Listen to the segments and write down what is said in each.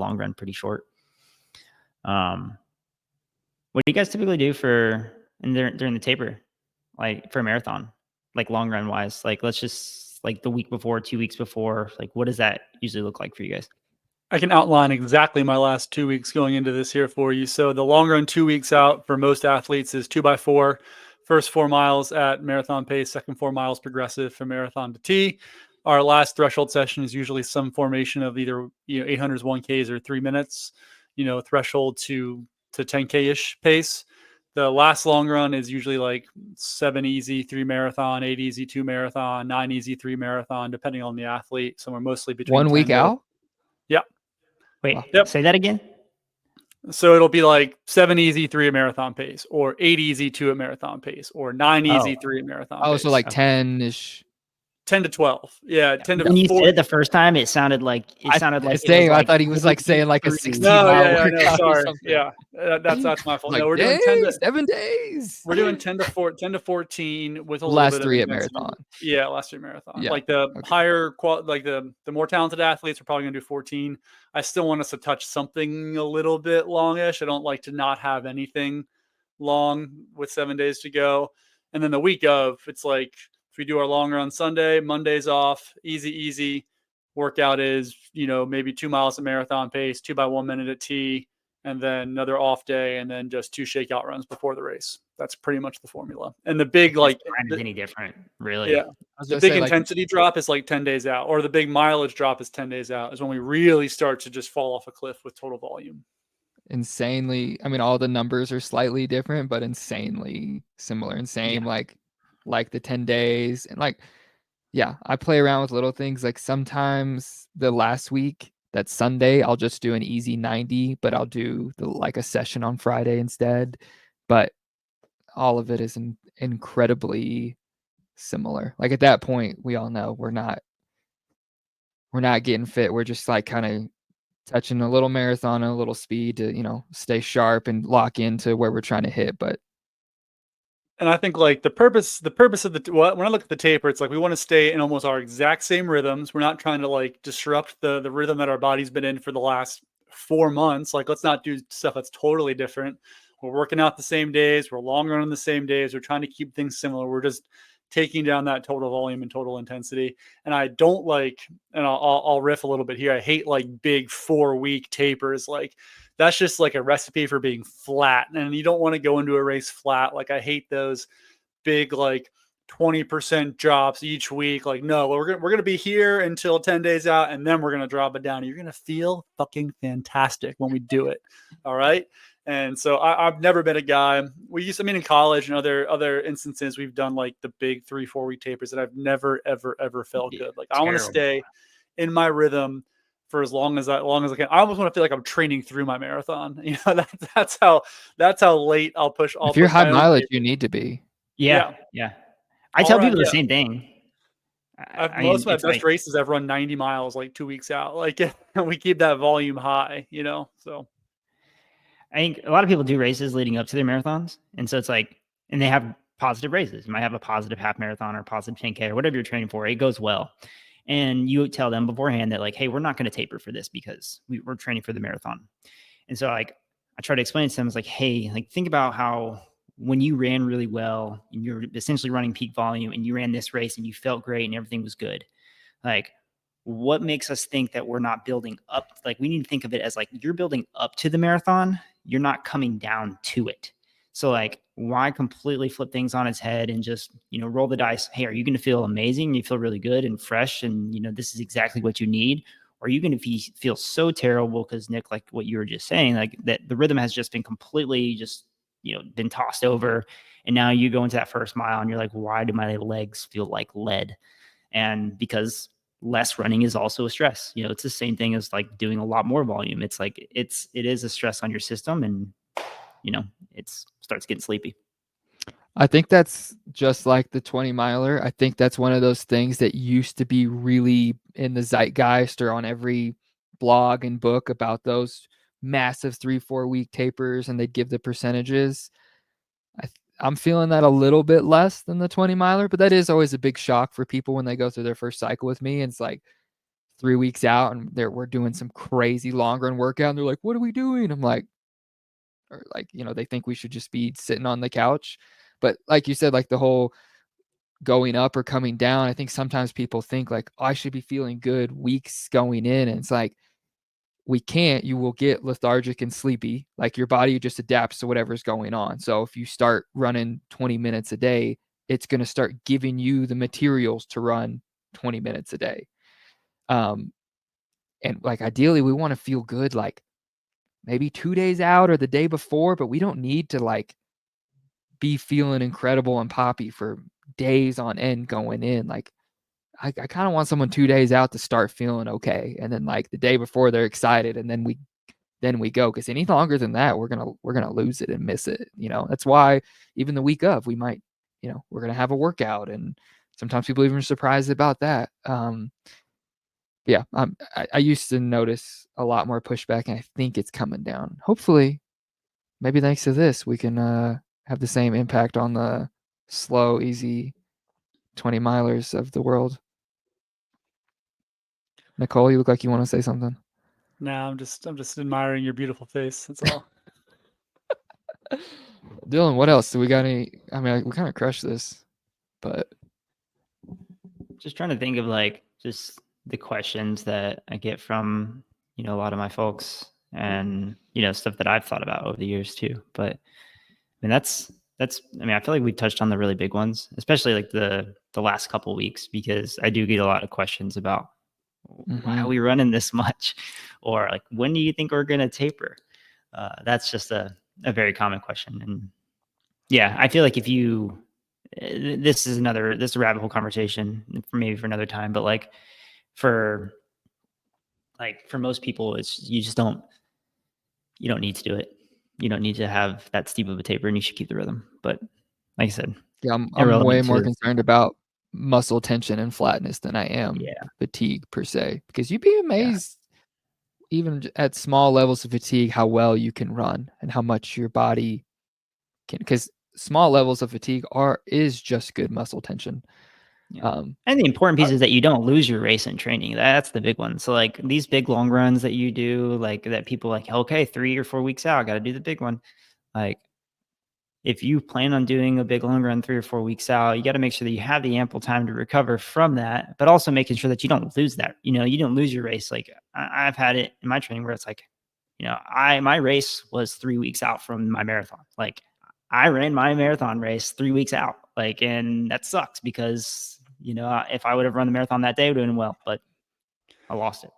long run pretty short. What do you guys typically do during the taper, like for a marathon, like long run wise? Like let's just like the week before, 2 weeks before, like what does that usually look like for you guys? I can outline exactly my last 2 weeks going into this here for you. So the long run 2 weeks out for most athletes is 2x4. First 4 miles at marathon pace, second 4 miles progressive from marathon to T. Our last threshold session is usually some formation of either 800s, 1Ks, or 3 minutes. Threshold to 10K ish pace. The last long run is usually like 7 easy 3 marathon, 8 easy 2 marathon, 9 easy 3 marathon, depending on the athlete. Somewhere mostly between 1 week out. Yeah. Wait, Yep. Say that again. So it'll be like 7 easy 3 at marathon pace, or 8 easy 2 at marathon pace, or 9 easy 3 at marathon pace. So like 10-ish. 10 to 12. Yeah, 10 to 14. When you said it the first time, it sounded like I thought he was like saying like a 16-mile workout. Sorry. Yeah, that's my fault. Like, no, we're doing 10 to 7 days. We're doing 10 to 14 with a last little bit 3 of at marathon. Yeah, last 3 marathon. Yeah. Like the higher like the more talented athletes are probably gonna do 14. I still want us to touch something a little bit longish. I don't like to not have anything long with 7 days to go. And then the week of, it's like if we do our long run Sunday, Monday's off, easy. Workout is, maybe 2 miles at marathon pace, 2 by 1 minute at T, and then another off day, and then just 2 shakeout runs before the race. That's pretty much the formula. And the big any different, really. Yeah. The big intensity drop is like 10 days out, or the big mileage drop is 10 days out, is when we really start to just fall off a cliff with total volume. Insanely, I mean, all the numbers are slightly different, but insanely similar and same. Yeah. Like the 10 days and I play around with little things. Like sometimes the last week, that Sunday, I'll just do an easy 90, but I'll do a session on Friday instead. But all of it is incredibly similar. Like at that point, we all know we're not getting fit. We're just like kind of touching a little marathon and a little speed to, stay sharp and lock into where we're trying to hit. And I think like the purpose of when I look at the taper, it's like we want to stay in almost our exact same rhythms. We're not trying to like disrupt the rhythm that our body's been in for the last 4 months. Like, let's not do stuff that's totally different. We're working out the same days. We're long running the same days. We're trying to keep things similar. We're just taking down that total volume and total intensity. And I don't like, and I'll riff a little bit here. I hate like big 4-week tapers. Like that's just like a recipe for being flat. And you don't want to go into a race flat. Like I hate those big, like 20% drops each week. Like, no, we're going to be here until 10 days out. And then we're going to drop it down. You're going to feel fucking fantastic when we do it. All right. And so I've never been a guy. In college and other instances, we've done like the big 3-4 week tapers, and I've never, ever felt good. Like I want to stay in my rhythm for as long as I can. I almost want to feel like I'm training through my marathon. That's how late I'll push. If you're high mileage, you need to be. Yeah. I tell people the same thing. Most of my best races, I've run 90 miles like 2 weeks out. Like we keep that volume high, so. I think a lot of people do races leading up to their marathons. And so it's like, and they have positive races. You might have a positive half marathon or positive 10K or whatever you're training for. It goes well. And you tell them beforehand that like, hey, we're not going to taper for this because we're training for the marathon. And so like, I try to explain to them, it's like, hey, like think about how when you ran really well and you're essentially running peak volume and you ran this race and you felt great and everything was good. Like, what makes us think that we're not building up? Like we need to think of it as like you're building up to the marathon. You're not coming down to it. So like, why completely flip things on its head and just, roll the dice? Hey, are you going to feel amazing? You feel really good and fresh and, this is exactly what you need. Or are you going to feel so terrible? Because Nick, like what you were just saying, like that the rhythm has just been completely just, been tossed over. And now you go into that first mile and you're like, why do my legs feel like lead? And because less running is also a stress. It's the same thing as like doing a lot more volume. It's like, it is a stress on your system and, it starts getting sleepy. I think that's just like the 20 miler. I think that's one of those things that used to be really in the zeitgeist or on every blog and book about those massive 3-4 week tapers, and they'd give the percentages. I'm feeling that a little bit less than the 20 miler, but that is always a big shock for people when they go through their first cycle with me. And it's like 3 weeks out and we're doing some crazy long run workout and they're like, what are we doing? I'm like, or like, they think we should just be sitting on the couch. But like you said, like the whole going up or coming down, I think sometimes people think like, oh, I should be feeling good weeks going in. And it's like, we can't. You will get lethargic and sleepy. Like your body just adapts to whatever's going on. So if you start running 20 minutes a day, it's going to start giving you the materials to run 20 minutes a day. And like ideally we want to feel good like maybe 2 days out or the day before, but we don't need to like be feeling incredible and poppy for days on end going in. Like I kind of want someone 2 days out to start feeling okay, and then like the day before they're excited, and then we go, because any longer than that we're gonna lose it and miss it. That's why even the week of we might, we're gonna have a workout, and sometimes people even are surprised about that. Yeah, I used to notice a lot more pushback, and I think it's coming down. Hopefully, maybe thanks to this, we can have the same impact on the slow, easy 20 milers of the world. Nicole, you look like you want to say something. No, I'm just admiring your beautiful face. That's all. Dylan, what else? Do we got any? I mean, we kind of crushed this, but Just trying to think of like just the questions that I get from, a lot of my folks and, stuff that I've thought about over the years too. But I mean, I feel like we touched on the really big ones, especially like the last couple weeks, because I do get a lot of questions about why are we running this much, or like, when do you think we're going to taper? That's just a very common question. And yeah, I feel like if you, this is a rabbit hole conversation for maybe for another time, but like for most people, it's, you don't need to do it. You don't need to have that steep of a taper, and you should keep the rhythm. But like I said, yeah, I'm irrelevant way more to, concerned about muscle tension and flatness than I am yeah, fatigue per se, because you'd be yeah. amazed even at small levels of fatigue how well you can run and how much your body can, because small levels of fatigue is just good muscle tension. Yeah. And the important piece is that you don't lose your race in training. That's the big one. So like these big long runs that you do, like that people like, okay, 3 or 4 weeks out, got to do the big one. Like if you plan on doing a big long run 3 or 4 weeks out, you got to make sure that you have the ample time to recover from that, but also making sure that you don't lose that. You don't lose your race. Like I've had it in my training where it's like, my race was 3 weeks out from my marathon. Like I ran my marathon race 3 weeks out. Like, and that sucks because, if I would have run the marathon that day, I would have done well, but I lost it,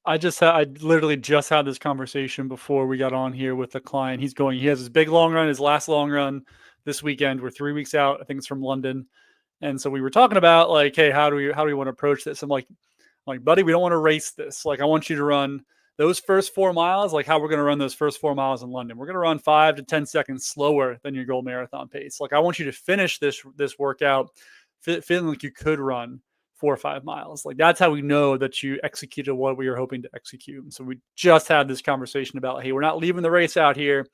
I literally just had this conversation before we got on here with a client. He has his big long run, his last long run this weekend. We're 3 weeks out. I think it's from London. And so we were talking about like, hey, how do we want to approach this? I'm like, buddy, we don't want to race this. Like, I want you to run those first 4 miles, like how we're going to run those first 4 miles in London. We're going to run 5 to 10 seconds slower than your goal marathon pace. Like, I want you to finish this workout feeling like you could run 4 or 5 miles. Like, that's how we know that you executed what we were hoping to execute. And so we just had this conversation about, hey, we're not leaving the race out here.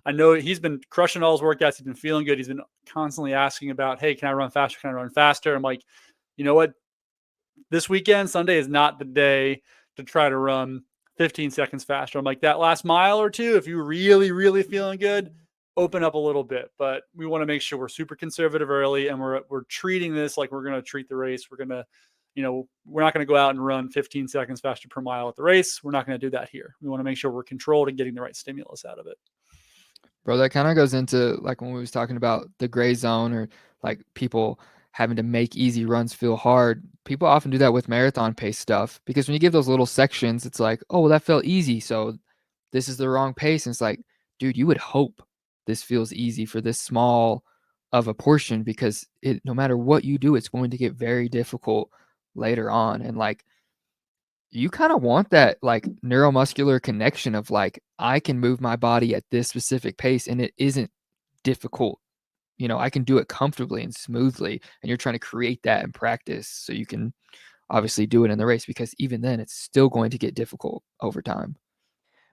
I know he's been crushing all his workouts. He's been feeling good. He's been constantly asking about, hey, can I run faster? Can I run faster? I'm like, you know what? This weekend, Sunday, is not the day to try to run 15 seconds faster. I'm like, that last mile or two, if you're really, really feeling good, open up a little bit. But we want to make sure we're super conservative early, and we're treating this like we're going to treat the race. We're going to, we're not going to go out and run 15 seconds faster per mile at the race. We're not going to do that here. We want to make sure we're controlled and getting the right stimulus out of it. Bro, that kind of goes into like when we was talking about the gray zone, or like people having to make easy runs feel hard. People often do that with marathon pace stuff, because when you give those little sections, it's like, oh, well, that felt easy, so this is the wrong pace. And it's like, dude, you would hope this feels easy for this small of a portion, because no matter what you do, it's going to get very difficult later on. And like, you kind of want that like neuromuscular connection of like, I can move my body at this specific pace and it isn't difficult. I can do it comfortably and smoothly. And you're trying to create that in practice so you can obviously do it in the race, because even then it's still going to get difficult over time.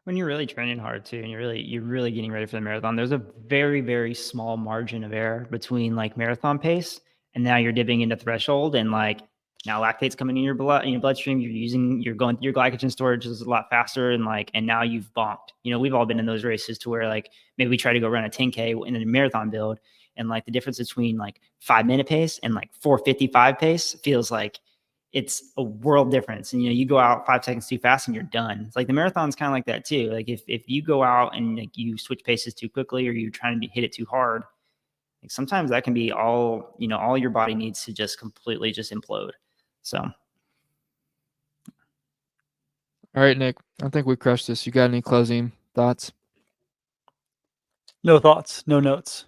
When you're really training hard too, and you're really getting ready for the marathon, there's a very, very small margin of error between like marathon pace and now you're dipping into threshold, and like now lactate's coming in your bloodstream. You're going through your glycogen storage is a lot faster, and now you've bonked. We've all been in those races to where maybe we try to go run a 10K in a marathon build, and the difference between 5-minute pace and 4:55 pace feels like it's a world difference. And you go out 5 seconds too fast and you're done. It's the marathon's kind of like that too. If you go out and you switch paces too quickly, or you're trying to hit it too hard, sometimes that can be all your body needs to just completely just implode. So, all right, Nick, I think we crushed this. You got any closing thoughts? No thoughts, no notes.